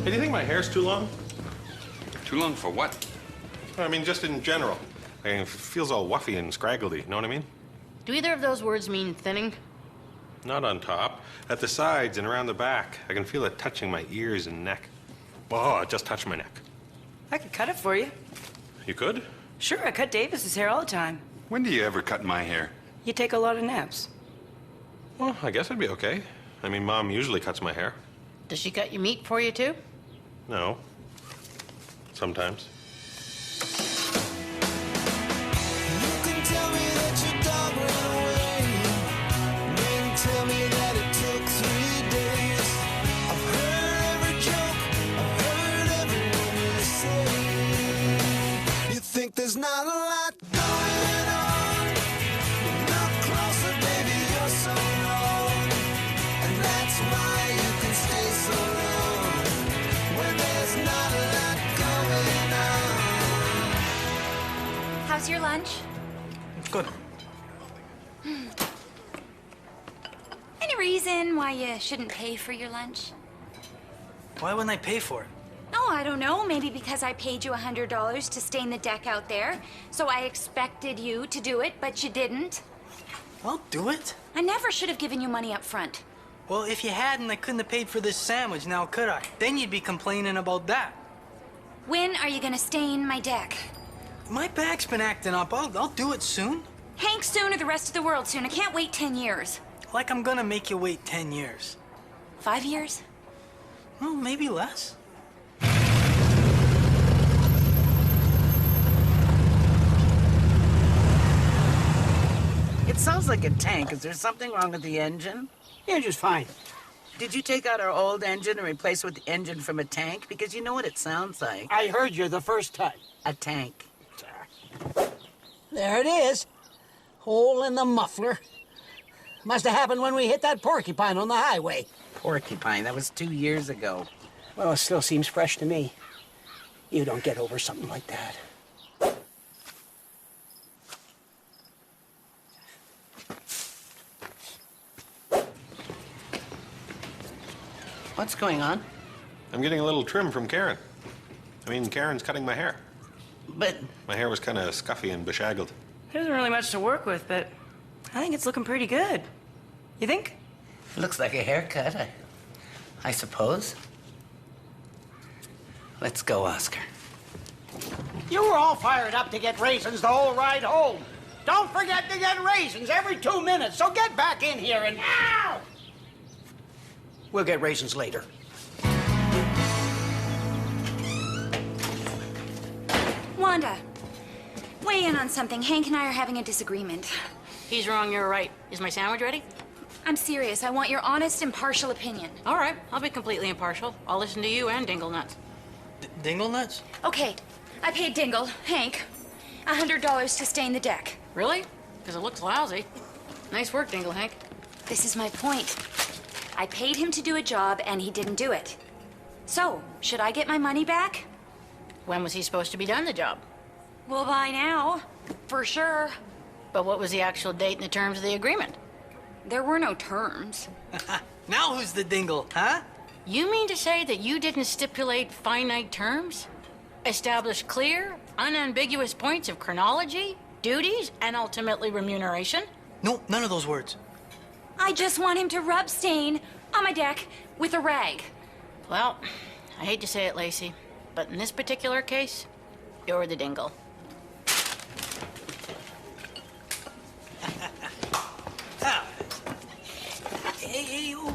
Hey, do you think my hair's too long? Too long for what? I mean, just in general. I mean, it feels all wuffy and scraggly, you know what I mean? Do either of those words mean thinning? Not on top. At the sides and around the back. I can feel it touching my ears and neck. Oh, it just touched my neck. I could cut it for you. You could? Sure, I cut Davis's hair all the time. When do you ever cut my hair? You take a lot of naps. Well, I guess I'd be okay. I mean, Mom usually cuts my hair. Does she cut your meat for you, too? No. Sometimes. There's not a lot going on. Look closer, baby, you're so wrong. And that's why you can stay so long. When there's not a lot going on. How's your lunch? Good. Any reason why you shouldn't pay for your lunch? Why wouldn't I pay for it? Oh, I don't know. Maybe because I paid you $100 to stain the deck out there. So I expected you to do it, but you didn't. I'll do it. I never should have given you money up front. Well, if you hadn't, I couldn't have paid for this sandwich, now could I? Then you'd be complaining about that. When are you gonna stain my deck? My back's been acting up. I'll do it soon. Hank soon or the rest of the world soon. I can't wait 10 years. Like I'm gonna make you wait 10 years. 5 years? Well, maybe less. It sounds like a tank. Is there something wrong with the engine? The engine's fine. Did you take out our old engine and replace it with the engine from a tank? Because you know what it sounds like. I heard you the first time. A tank. There it is. Hole in the muffler. Must have happened when we hit that porcupine on the highway. Porcupine, that was 2 years ago. Well, it still seems fresh to me. You don't get over something like that. What's going on? I'm getting a little trim from Karen. I mean, Karen's cutting my hair. But My hair was kind of scuffy and beshaggled. There isn't really much to work with, but I think it's looking pretty good. You think? it looks like a haircut, I suppose. Let's go, Oscar. You were all fired up to get raisins the whole ride home. Don't forget to get raisins every 2 minutes, so get back in here and now! We'll get raisins later. Wanda, weigh in on something. Hank and I are having a disagreement. He's wrong, you're right. Is my sandwich ready? I'm serious. I want your honest, impartial opinion. All right, I'll be completely impartial. I'll listen to you and Dingle Nuts. Dingle nuts? Okay, I paid Dingle, Hank, $100 to stain the deck. Really? Because it looks lousy. Nice work, Dingle Hank. This is my point. I paid him to do a job, and he didn't do it. So, should I get my money back? When was he supposed to be done the job? Well, by now, for sure. But what was the actual date and the terms of the agreement? There were no terms. Now who's the dingle, huh? You mean to say that you didn't stipulate finite terms? Establish clear, unambiguous points of chronology, duties, and ultimately remuneration? No, none of those words. I just want him to rub stain on my deck with a rag. Well, I hate to say it, Lacey, but in this particular case, you're the dingle. Hey, ooh, ooh.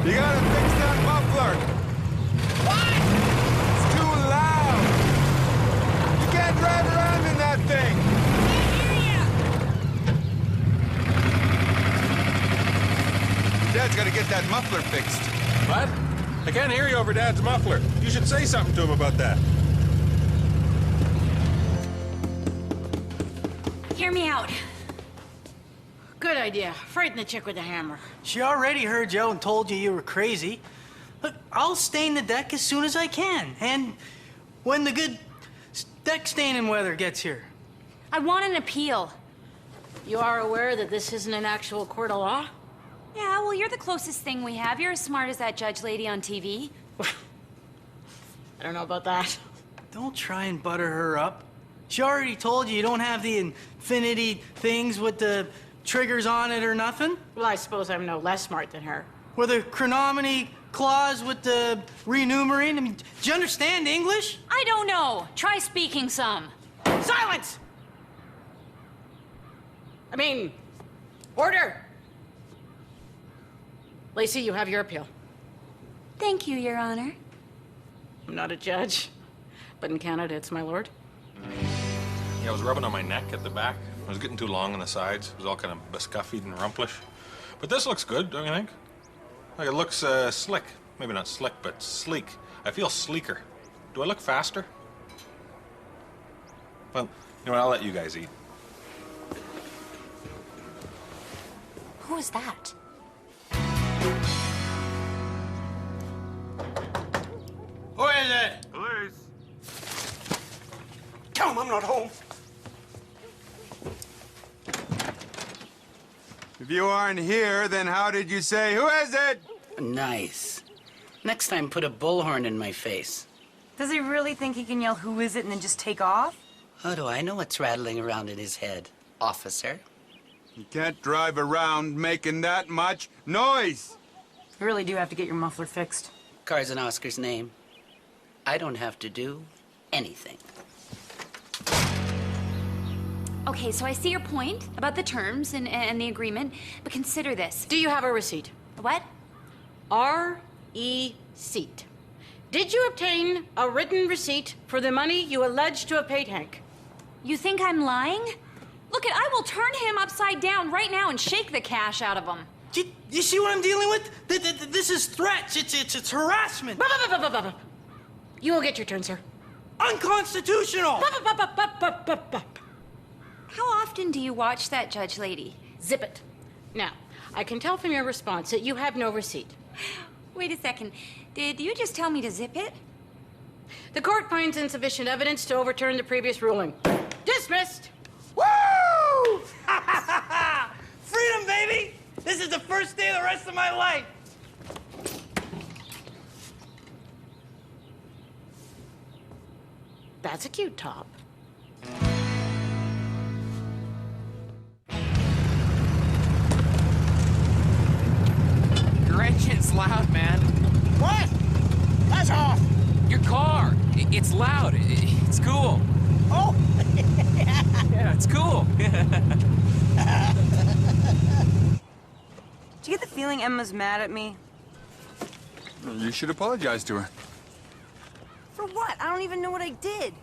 You gotta fix that muffler. What? It's too loud. You can't drive around in that thing. Dad's gotta get that muffler fixed. What? I can't hear you over Dad's muffler. You should say something to him about that. Hear me out. Good idea. Frighten the chick with the hammer. She already heard you out and told you were crazy. Look, I'll stain the deck as soon as I can. And when the good deck staining weather gets here. I want an appeal. You are aware that this isn't an actual court of law? Yeah, well, you're the closest thing we have. You're as smart as that judge lady on TV. I don't know about that. Don't try and butter her up. She already told you don't have the infinity things with the triggers on it or nothing. Well, I suppose I'm no less smart than her. Or the chronominy clause with the renumerating. I mean, do you understand English? I don't know. Try speaking some. Silence! I mean, order! Lacey, you have your appeal. Thank you, Your Honor. I'm not a judge, but in Canada, it's my lord. Yeah, I was rubbing on my neck at the back. It was getting too long on the sides. It was all kind of bescuffied and rumplish. But this looks good, don't you think? Like, it looks slick. Maybe not slick, but sleek. I feel sleeker. Do I look faster? Well, you know what? I'll let you guys eat. Who is that? Who is it? Police. Tell him I'm not home. If you aren't here, then how did you say, who is it? Nice. Next time, put a bullhorn in my face. Does he really think he can yell, "Who is it?" and then just take off? How do I know what's rattling around in his head, officer? You can't drive around making that much noise. You really do have to get your muffler fixed. Car's in Oscar's name. I don't have to do anything. Okay, so I see your point about the terms and the agreement, but consider this. Do you have a receipt? What? R-E-Seat. Did you obtain a written receipt for the money you allege to have paid Hank? You think I'm lying? Look, I will turn him upside down right now and shake the cash out of him. You see what I'm dealing with? This is threats. It's harassment. You will get your turn, sir. Unconstitutional. How often do you watch that judge lady? Zip it. Now, I can tell from your response that you have no receipt. Wait a second. Did you just tell me to zip it? The court finds insufficient evidence to overturn the previous ruling. Dismissed! Woo! Freedom, baby! This is the first day of the rest of my life. That's a cute top. Your engine's loud, man. What? That's off. Your car. It's loud. It's cool. Oh. Yeah, it's cool. Do you get the feeling Emma's mad at me? You should apologize to her. For what? I don't even know what I did.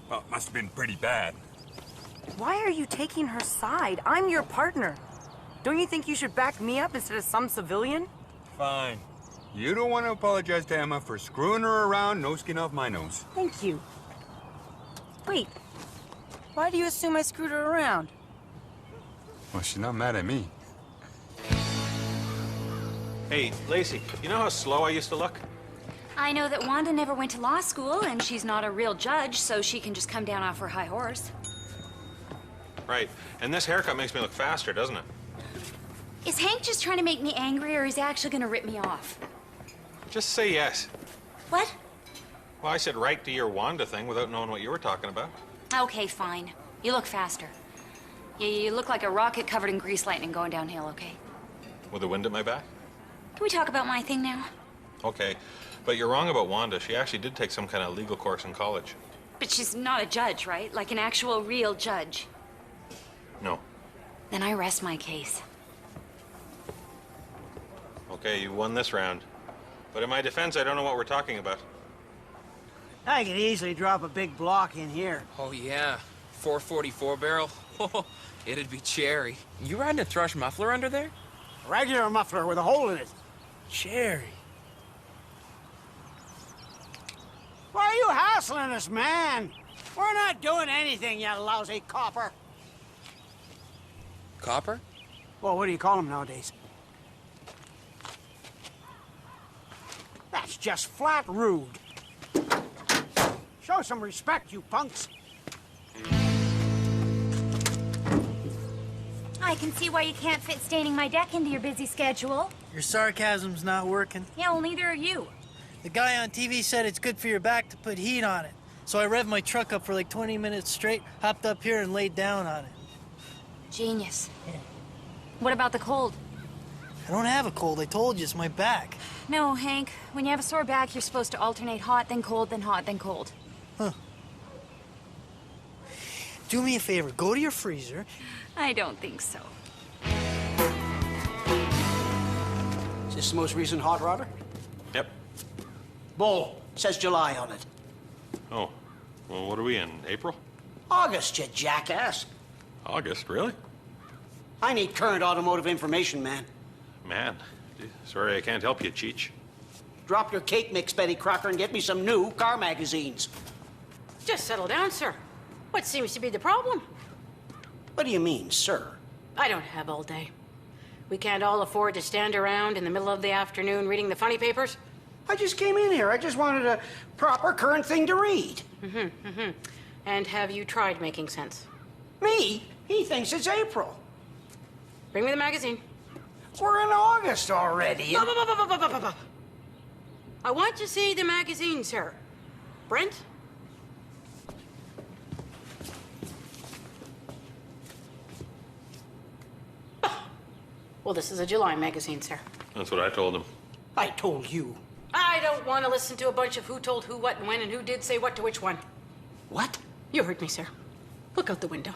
Well, it must have been pretty bad. Why are you taking her side? I'm your partner. Don't you think you should back me up instead of some civilian? Fine. You don't want to apologize to Emma for screwing her around, no skin off my nose. Thank you. Wait. Why do you assume I screwed her around? Well, she's not mad at me. Hey, Lacey, you know how slow I used to look? I know that Wanda never went to law school, and she's not a real judge, so she can just come down off her high horse. Right. And this haircut makes me look faster, doesn't it? Is Hank just trying to make me angry, or is he actually going to rip me off? Just say yes. What? Well, I said right to your Wanda thing without knowing what you were talking about. Okay, fine. You look faster. You look like a rocket covered in grease lightning going downhill, okay? With the wind at my back? Can we talk about my thing now? Okay. But you're wrong about Wanda. She actually did take some kind of legal course in college. But she's not a judge, right? Like an actual real judge. No. Then I rest my case. Okay, you won this round. But in my defense, I don't know what we're talking about. I could easily drop a big block in here. Oh, yeah. 444 barrel. Oh, it'd be cherry. You riding a thrush muffler under there? A regular muffler with a hole in it. Cherry. Why are you hassling us, man? We're not doing anything, you lousy copper. Copper? Well, what do you call them nowadays? That's just flat rude. So Show some respect, you punks. I can see why you can't fit staining my deck into your busy schedule. Your sarcasm's not working. Yeah, well, neither are you. The guy on TV said it's good for your back to put heat on it. So I revved my truck up for like 20 minutes straight, hopped up here and laid down on it. Genius. Yeah. What about the cold? I don't have a cold, I told you, it's my back. No, Hank. When you have a sore back, you're supposed to alternate hot, then cold, then hot, then cold. Huh. Do me a favor, go to your freezer. I don't think so. Is this the most recent hot rodder? Yep. Bull. Says July on it. Oh, well, what are we in, April? August, you jackass. August, really? I need current automotive information, man. Man, sorry I can't help you, Cheech. Drop your cake mix, Betty Crocker, and get me some new car magazines. Just settle down, sir. What seems to be the problem? What do you mean, sir? I don't have all day. We can't all afford to stand around in the middle of the afternoon reading the funny papers. I just came in here. I just wanted a proper current thing to read. And have you tried making sense? Me? He thinks it's April. Bring me the magazine. We're in August already. I want to see the magazine, sir. Brent? Well, this is a July magazine, sir. That's what I told him. I told you. I don't want to listen to a bunch of who told who what and when and who did say what to which one. What? You heard me, sir. Look out the window.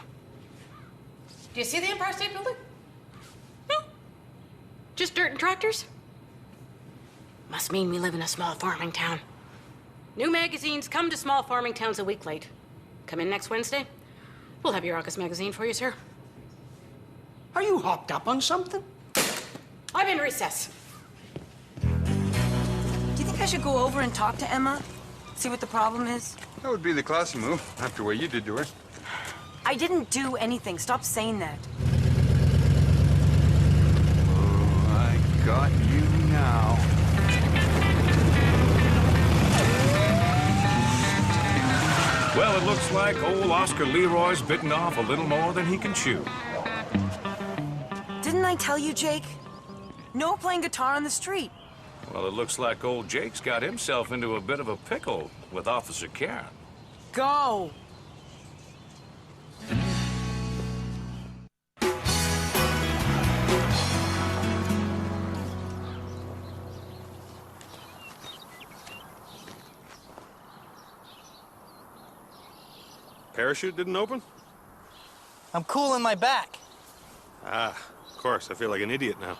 Do you see the Empire State Building? No. Just dirt and tractors? Must mean we live in a small farming town. New magazines come to small farming towns a week late. Come in next Wednesday. We'll have your August magazine for you, sir. Are you hopped up on something? I'm in recess. Do you think I should go over and talk to Emma? See what the problem is? That would be the classy move, after what you did to her. I didn't do anything. Stop saying that. Oh, I got you now. Well, it looks like old Oscar Leroy's bitten off a little more than he can chew. Didn't I tell you, Jake? No playing guitar on the street. Well, it looks like old Jake's got himself into a bit of a pickle with Officer Karen. Go! Parachute didn't open? I'm cooling my back. Ah, of course. I feel like an idiot now.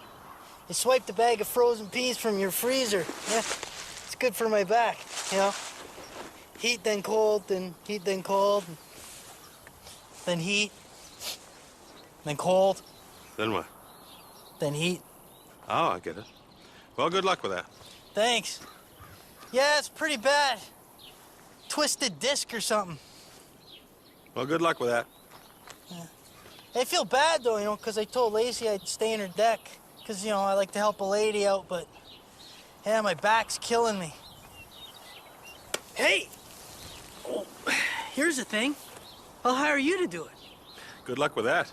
You swiped a bag of frozen peas from your freezer. Yeah, it's good for my back, you know? Heat, then cold, then heat, then cold. Then heat. Then cold. Then what? Then heat. Oh, I get it. Well, good luck with that. Thanks. Yeah, it's pretty bad. Twisted disc or something. Well, good luck with that. I feel bad, though, you know, because I told Lacey I'd stay in her deck. Because, you know, I like to help a lady out, but... yeah, my back's killing me. Hey! Oh, here's the thing. I'll hire you to do it. Good luck with that.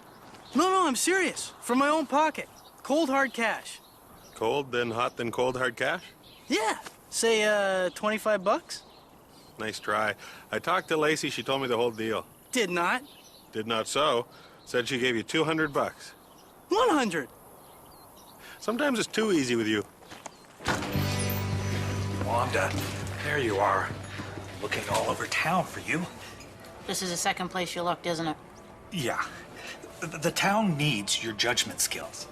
No, I'm serious. From my own pocket. Cold, hard cash. Cold, then hot, then cold, hard cash? Yeah. Say, $25? Nice try. I talked to Lacey. She told me the whole deal. Did not. Did not so. Said she gave you $200. 100. Sometimes it's too easy with you. Wanda, there you are. Looking all over town for you. This is the second place you looked, isn't it? Yeah. The town needs your judgment skills.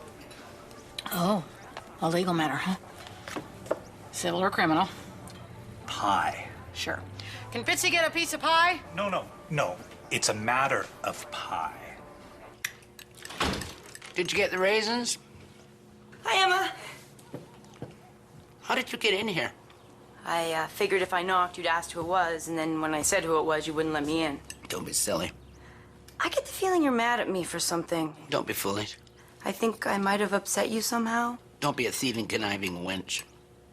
Oh, a legal matter, huh? Civil or criminal? Pie. Sure. Can Fitzy get a piece of pie? No. It's a matter of pie. Did you get the raisins? Hi, Emma. How did you get in here? I figured if I knocked, you'd ask who it was, and then when I said who it was, you wouldn't let me in. Don't be silly. I get the feeling you're mad at me for something. Don't be foolish. I think I might have upset you somehow. Don't be a thieving, conniving wench.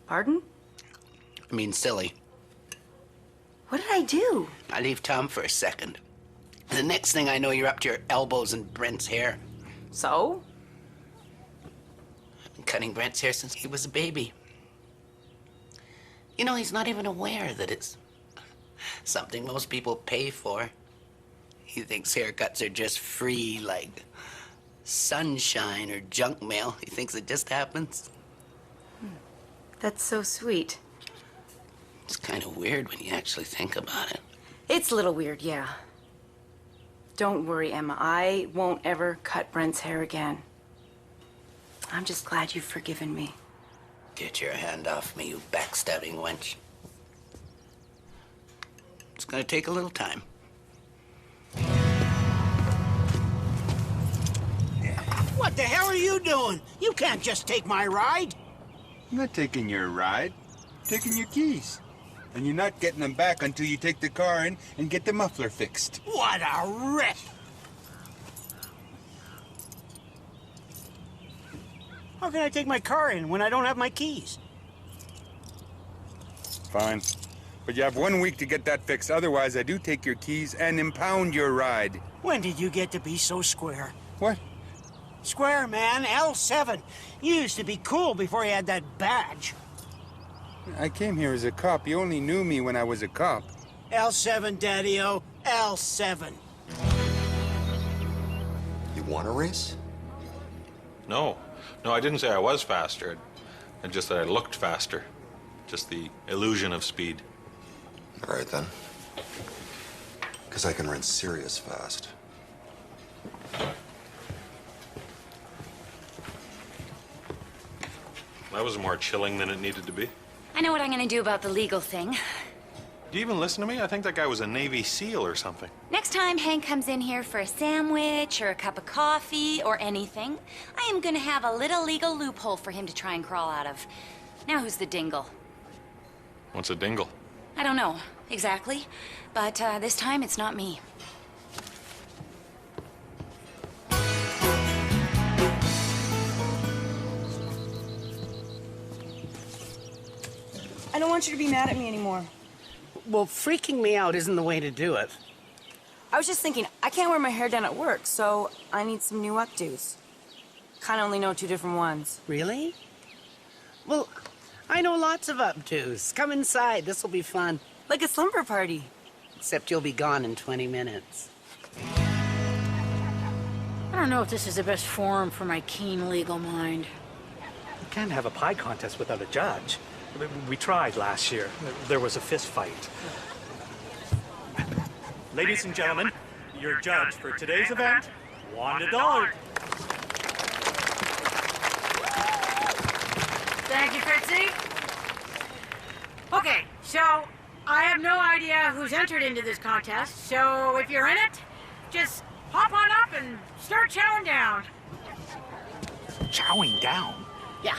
Pardon? I mean, silly. What did I do? I leave town for a second. The next thing I know, you're up to your elbows in Brent's hair. So? I've been cutting Brent's hair since he was a baby. You know, he's not even aware that it's something most people pay for. He thinks haircuts are just free, like sunshine or junk mail. He thinks it just happens. That's so sweet. It's kind of weird when you actually think about it. It's a little weird, yeah. Don't worry, Emma. I won't ever cut Brent's hair again. I'm just glad you've forgiven me. Get your hand off me, you backstabbing wench. It's gonna take a little time. What the hell are you doing? You can't just take my ride. I'm not taking your ride. I'm taking your keys. And you're not getting them back until you take the car in and get the muffler fixed. What a rip! How can I take my car in when I don't have my keys? Fine. But you have 1 week to get that fixed. Otherwise, I do take your keys and impound your ride. When did you get to be so square? What? Square, man. L7. You used to be cool before you had that badge. I came here as a cop. You only knew me when I was a cop. L7, Daddy-O. L7. You want to race? No. No, I didn't say I was faster. It's just that I looked faster. Just the illusion of speed. All right, then. Because I can run serious fast. That was more chilling than it needed to be. I know what I'm gonna do about the legal thing. Do you even listen to me? I think that guy was a Navy SEAL or something. Next time Hank comes in here for a sandwich or a cup of coffee or anything, I am gonna have a little legal loophole for him to try and crawl out of. Now who's the dingle? What's a dingle? I don't know exactly, but this time it's not me. I don't want you to be mad at me anymore. Well, freaking me out isn't the way to do it. I was just thinking, I can't wear my hair down at work, so I need some new updos. Kinda only know 2 different ones. Really? Well, I know lots of updos. Come inside. This'll be fun. Like a slumber party. Except you'll be gone in 20 minutes. I don't know if this is the best forum for my keen legal mind. You can't have a pie contest without a judge. We tried last year. There was a fist fight. Ladies and gentlemen, your judge for today's event, Wanda Dollard. Thank you, Fritzy. Okay, so I have no idea who's entered into this contest, so if you're in it, just hop on up and start chowing down. Chowing down? Yeah,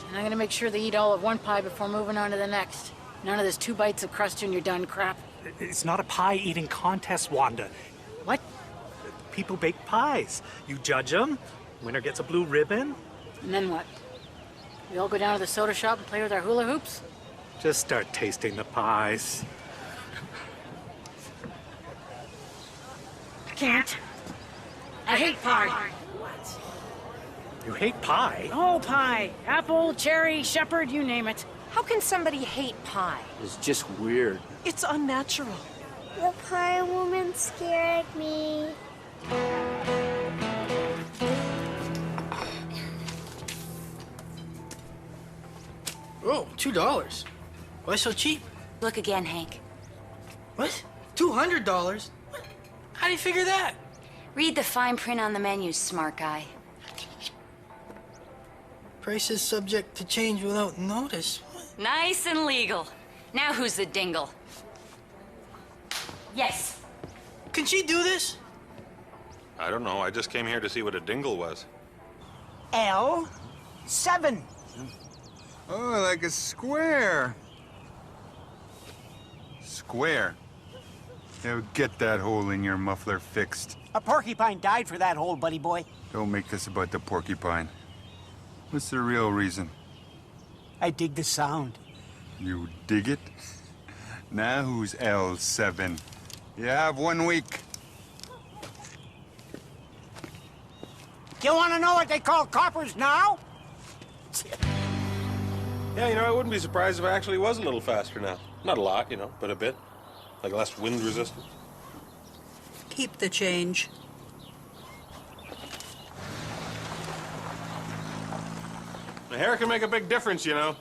and I'm gonna make sure they eat all of one pie before moving on to the next. None of this 2 bites of crust and you're done crap. It's not a pie-eating contest, Wanda. What? People bake pies. You judge them, winner gets a blue ribbon. And then what? We all go down to the soda shop and play with our hula hoops? Just start tasting the pies. I can't. I hate pie. You hate pie? Oh, pie. Apple, cherry, shepherd, you name it. How can somebody hate pie? It's just weird. It's unnatural. The pie woman scared me. Oh, $2. Why so cheap? Look again, Hank. What? $200? How do you figure that? Read the fine print on the menu, smart guy. Price is subject to change without notice. Nice and legal. Now who's the dingle? Yes. Can she do this? I don't know. I just came here to see what a dingle was. L7. Oh, like a square. Square. Now get that hole in your muffler fixed. A porcupine died for that hole, buddy boy. Don't make this about the porcupine. What's the real reason? I dig the sound. You dig it? Now who's L7? You have 1 week. You want to know what they call coppers now? Yeah, you know, I wouldn't be surprised if I actually was a little faster now. Not a lot, you know, but a bit. Like less wind resistance. Keep the change. The hair can make a big difference, you know.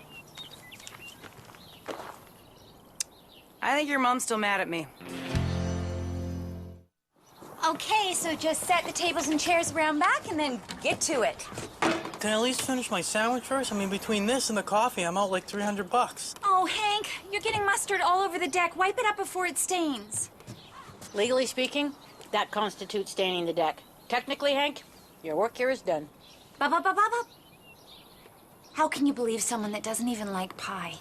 I think your mom's still mad at me. Okay, so just set the tables and chairs around back and then get to it. Can I at least finish my sandwich first? I mean, between this and the coffee, I'm out like $300. Oh, Hank, you're getting mustard all over the deck. Wipe it up before it stains. Legally speaking, that constitutes staining the deck. Technically, Hank, your work here is done. Ba-ba-ba-ba-ba. How can you believe someone that doesn't even like pie?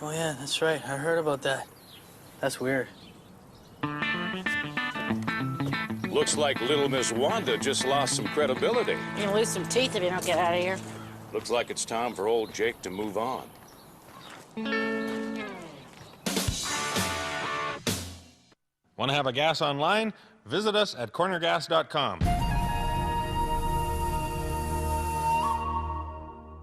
Oh, yeah, that's right. I heard about that. That's weird. Looks like little Miss Wanda just lost some credibility. You're gonna lose some teeth if you don't get out of here. Looks like it's time for old Jake to move on. Want to have a gas online? Visit us at cornergas.com.